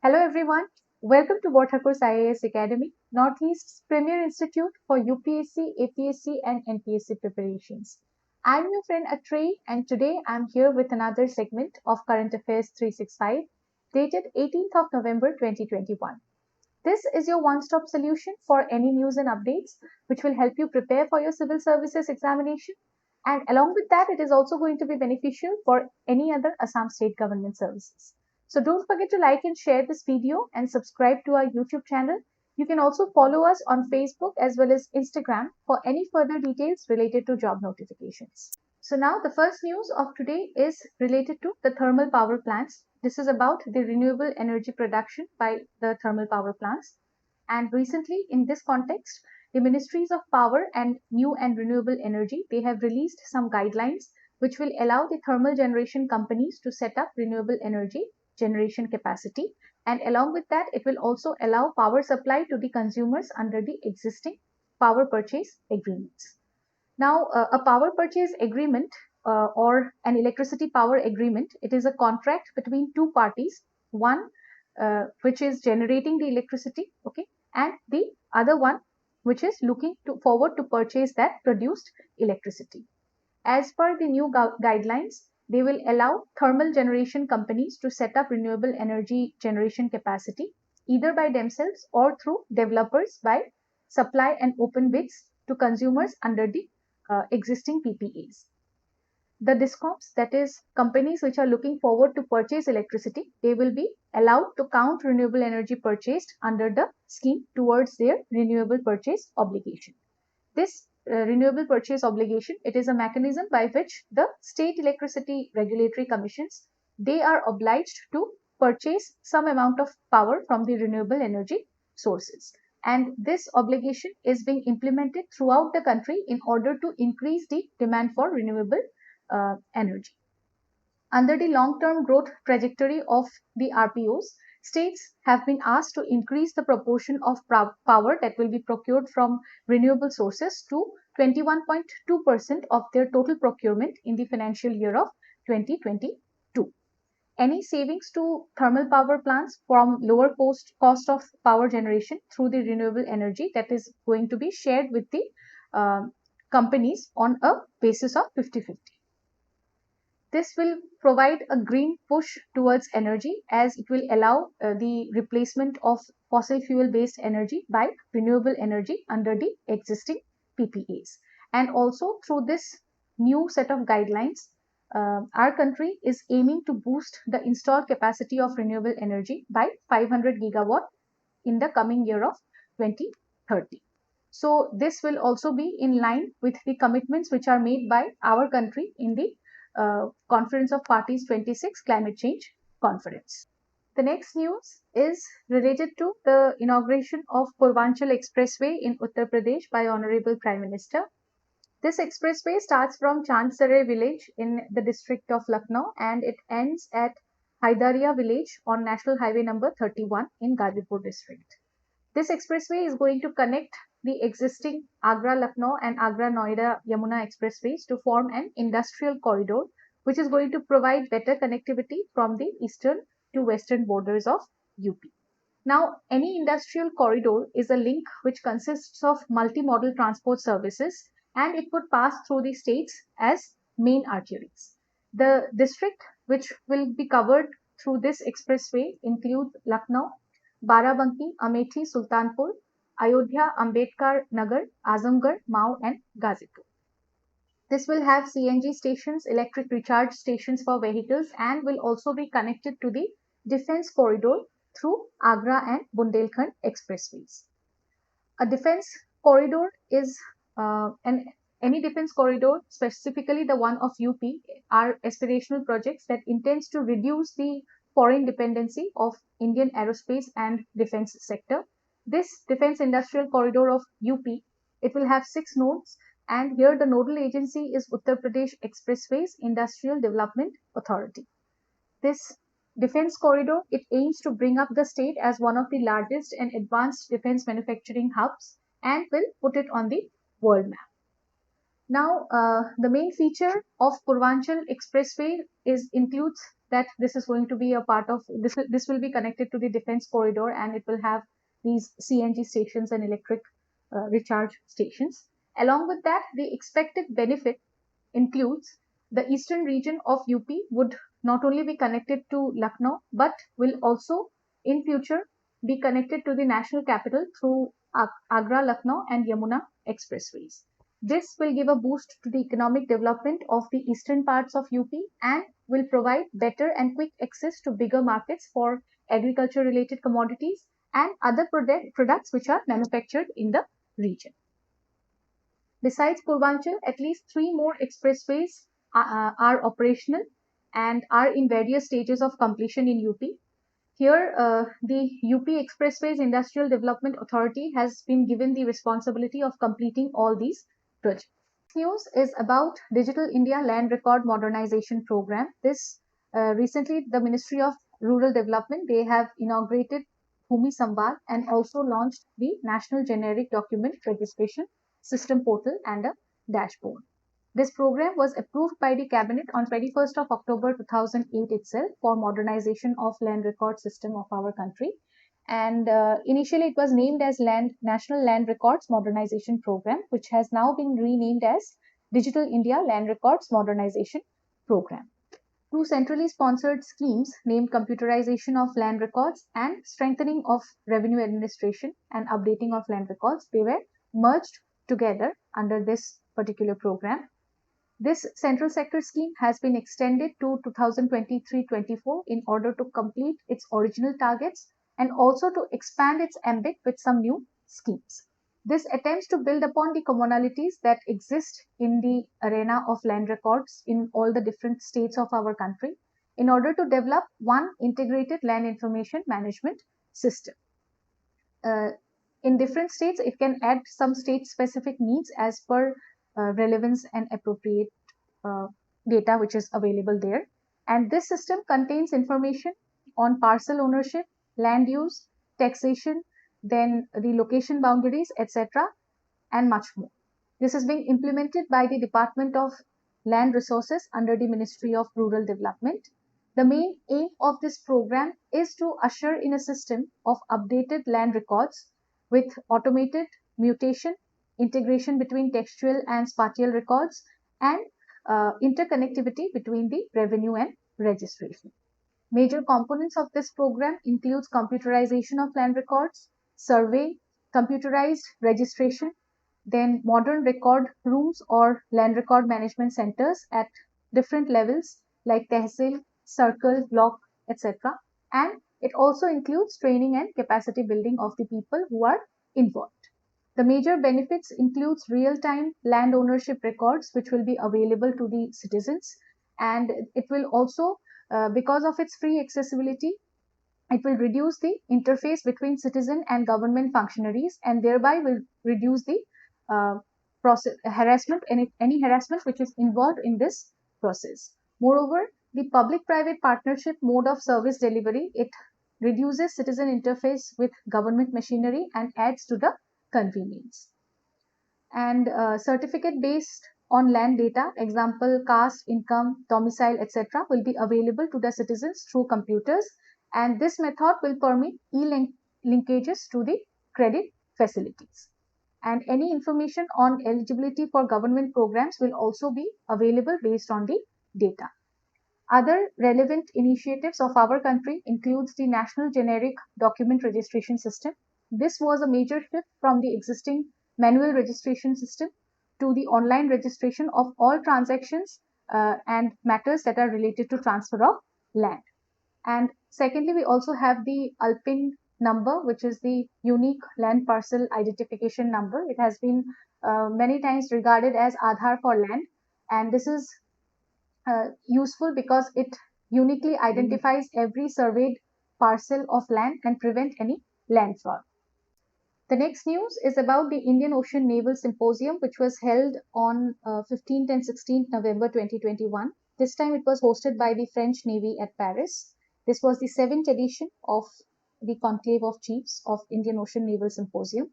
Hello everyone, welcome to Watercourse IAS Academy, Northeast's premier institute for UPSC, APSC and NPSC preparations. I'm your friend Atreyi and today I'm here with another segment of Current Affairs 365 dated 18th of November 2021. This is your one-stop solution for any news and updates which will help you prepare for your civil services examination, and along with that it is also going to be beneficial for any other Assam state government services. So don't forget to like and share this video and subscribe to our YouTube channel. You can also follow us on Facebook as well as Instagram for any further details related to job notifications. So now the first news of today is related to the thermal power plants. This is about the renewable energy production by the thermal power plants. And recently in this context, the Ministries of Power and New and Renewable Energy, they have released some guidelines which will allow the thermal generation companies to set up renewable energy generation capacity. And along with that, it will also allow power supply to the consumers under the existing power purchase agreements. Now, a power purchase agreement or an electricity power agreement, it is a contract between two parties, one which is generating the electricity, okay, and the other one which is looking forward to purchase that produced electricity. As per the new guidelines, they will allow thermal generation companies to set up renewable energy generation capacity either by themselves or through developers by supply and open bids to consumers under the existing PPAs. The DISCOMs, that is companies which are looking forward to purchase electricity, they will be allowed to count renewable energy purchased under the scheme towards their renewable purchase obligation. This renewable purchase obligation, it is a mechanism by which the state electricity regulatory commissions, they are obliged to purchase some amount of power from the renewable energy sources. And this obligation is being implemented throughout the country in order to increase the demand for renewable energy. Under the long-term growth trajectory of the RPOs, states have been asked to increase the proportion of power that will be procured from renewable sources to 21.2% of their total procurement in the financial year of 2022. Any savings to thermal power plants from lower cost of power generation through the renewable energy, that is going to be shared with the companies on a basis of 50-50. This will provide a green push towards energy as it will allow the replacement of fossil fuel based energy by renewable energy under the existing PPAs. And also through this new set of guidelines, our country is aiming to boost the installed capacity of renewable energy by 500 gigawatt in the coming year of 2030. So this will also be in line with the commitments which are made by our country in the Conference of Parties 26 Climate Change Conference. The next news is related to the inauguration of Purvanchal Expressway in Uttar Pradesh by Honorable Prime Minister. This expressway starts from Chandsarai village in the district of Lucknow and it ends at Haidaria village on National Highway number 31 in Gazipur district. This expressway is going to connect the existing Agra-Lucknow and Agra-Noida-Yamuna expressways to form an industrial corridor, which is going to provide better connectivity from the eastern to western borders of UP. Now, any industrial corridor is a link which consists of multimodal transport services and it would pass through the states as main arteries. The district which will be covered through this expressway include Lucknow, Barabanki, Amethi, Sultanpur, Ayodhya, Ambedkar Nagar, Azamgarh, Mau and Gazipur. This will have CNG stations, electric recharge stations for vehicles and will also be connected to the defense corridor through Agra and Bundelkhand expressways. A defense corridor is any defense corridor, specifically the one of UP, are aspirational projects that intends to reduce the foreign dependency of Indian aerospace and defense sector. This defense industrial corridor of UP, it will have 6 nodes and here the nodal agency is Uttar Pradesh Expressways Industrial Development Authority. This defense corridor, it aims to bring up the state as one of the largest and advanced defense manufacturing hubs and will put it on the world map. Now, the main feature of Purvanchal Expressway includes that this is going to be a part of this will be connected to the defense corridor, and it will have these CNG stations and electric recharge stations. Along with that, the expected benefit includes the eastern region of UP would not only be connected to Lucknow but will also in future be connected to the national capital through Agra, Lucknow and Yamuna expressways. This will give a boost to the economic development of the eastern parts of UP and will provide better and quick access to bigger markets for agriculture related commodities and other products which are manufactured in the region. Besides Purvanchal, at least 3 more expressways are operational and are in various stages of completion in UP. Here, the UP Expressways Industrial Development Authority has been given the responsibility of completing all these projects. News is about Digital India Land Record Modernization Program. This recently the Ministry of Rural Development, they have inaugurated Bhumi Samvad and also launched the National Generic Document Registration System portal and a dashboard. This program was approved by the Cabinet on 21st of October 2008 itself for modernization of land record system of our country. And initially it was named as National Land Records Modernization Program, which has now been renamed as Digital India Land Records Modernization Program. 2 centrally sponsored schemes named computerization of land records and strengthening of revenue administration and updating of land records, they were merged together under this particular program. This central sector scheme has been extended to 2023-24 in order to complete its original targets and also to expand its ambit with some new schemes. This attempts to build upon the commonalities that exist in the arena of land records in all the different states of our country in order to develop one integrated land information management system. In different states, it can add some state specific needs as per relevance and appropriate data which is available there. And this system contains information on parcel ownership, land use, taxation, then the location boundaries, etc., and much more. This is being implemented by the Department of Land Resources under the Ministry of Rural Development. The main aim of this program is to usher in a system of updated land records with automated mutation, integration between textual and spatial records, and interconnectivity between the revenue and registration. Major components of this program includes computerization of land records, survey, computerized registration, then modern record rooms or land record management centers at different levels like tehsil, circle, block, etc. And it also includes training and capacity building of the people who are involved. The major benefits includes real-time land ownership records which will be available to the citizens, and it will also, because of its free accessibility, it will reduce the interface between citizen and government functionaries and thereby will reduce the process harassment, any harassment which is involved in this process. Moreover, the public-private partnership mode of service delivery, it reduces citizen interface with government machinery and adds to the convenience. And certificate based on land data, example caste, income, domicile, etc., will be available to the citizens through computers, and this method will permit linkages to the credit facilities. And any information on eligibility for government programs will also be available based on the data. Other relevant initiatives of our country includes the National Generic Document Registration System. This was a major shift from the existing manual registration system to the online registration of all transactions and matters that are related to transfer of land. And secondly, we also have the ALPIN number, which is the unique land parcel identification number. It has been many times regarded as Aadhaar for land, and this is useful because it uniquely identifies every surveyed parcel of land and prevent any land fraud. The next news is about the Indian Ocean Naval Symposium, which was held on 15th and 16th November 2021. This time it was hosted by the French Navy at Paris. This was the 7th edition of the Conclave of Chiefs of Indian Ocean Naval Symposium.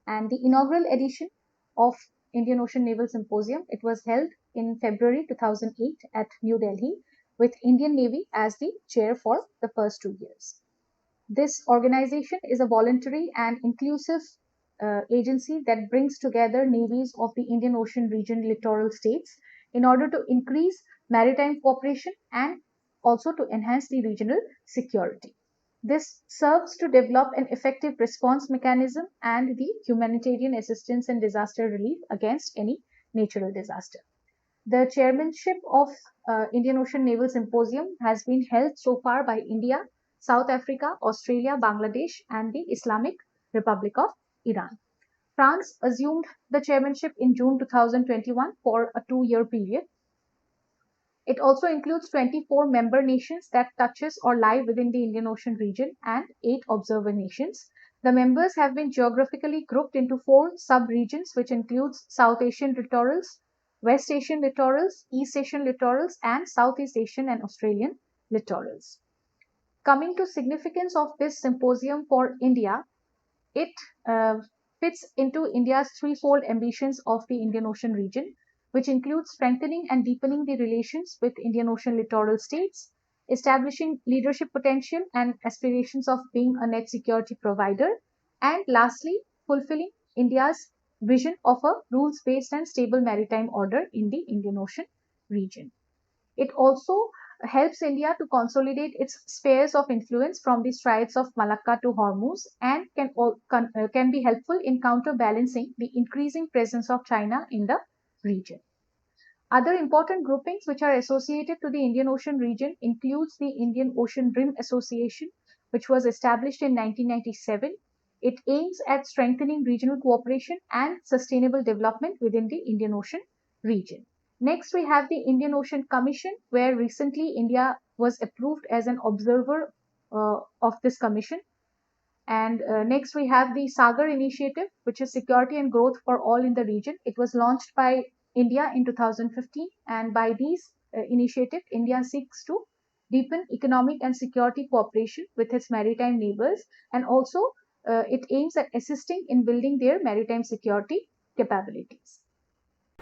And the inaugural edition of Indian Ocean Naval Symposium, it was held in February 2008 at New Delhi. with Indian Navy as the chair for the first 2 years. This organization is a voluntary and inclusive agency that brings together navies of the Indian Ocean region littoral states in order to increase maritime cooperation and also to enhance the regional security. This serves to develop an effective response mechanism and the humanitarian assistance and disaster relief against any natural disaster. The chairmanship of Indian Ocean Naval Symposium has been held so far by India, South Africa, Australia, Bangladesh, and the Islamic Republic of Iran. France assumed the chairmanship in June 2021 for a 2-year period. It also includes 24 member nations that touches or lie within the Indian Ocean region and 8 observer nations. The members have been geographically grouped into 4 sub-regions, which includes South Asian littorals, West Asian littorals, East Asian littorals, and Southeast Asian and Australian littorals. Coming to significance of this symposium for India, it fits into India's threefold ambitions of the Indian Ocean region, which includes strengthening and deepening the relations with Indian Ocean littoral states, establishing leadership potential and aspirations of being a net security provider, and lastly, fulfilling India's vision of a rules-based and stable maritime order in the Indian Ocean region. It also helps India to consolidate its spheres of influence from the Straits of Malacca to Hormuz and can be helpful in counterbalancing the increasing presence of China in the region. Other important groupings which are associated to the Indian Ocean region includes the Indian Ocean Rim Association, which was established in 1997. It aims at strengthening regional cooperation and sustainable development within the Indian Ocean region. Next, we have the Indian Ocean Commission, where recently India was approved as an observer of this commission. And next, we have the Sagar Initiative, which is security and growth for all in the region. It was launched by India in 2015, and by these initiative, India seeks to deepen economic and security cooperation with its maritime neighbors, and also it aims at assisting in building their maritime security capabilities.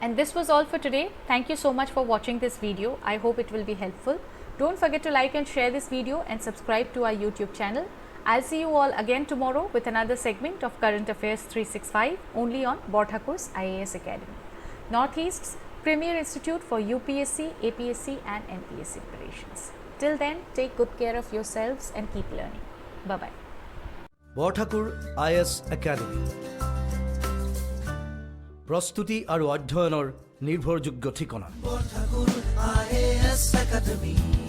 And this was all for today. Thank you so much for watching this video. I hope it will be helpful. Don't forget to like and share this video and subscribe to our YouTube channel. I'll see you all again tomorrow with another segment of Current Affairs 365 only on Borthakur's IAS Academy, Northeast's premier institute for UPSC, APSC and NPSC preparations. Till then, take good care of yourselves and keep learning. Bye-bye. Borthakur IAS Academy প্ৰস্তুতি আৰু অধ্যয়নৰ নিৰ্ভৰযোগ্য ঠিকনা। Borthakur IAS Academy।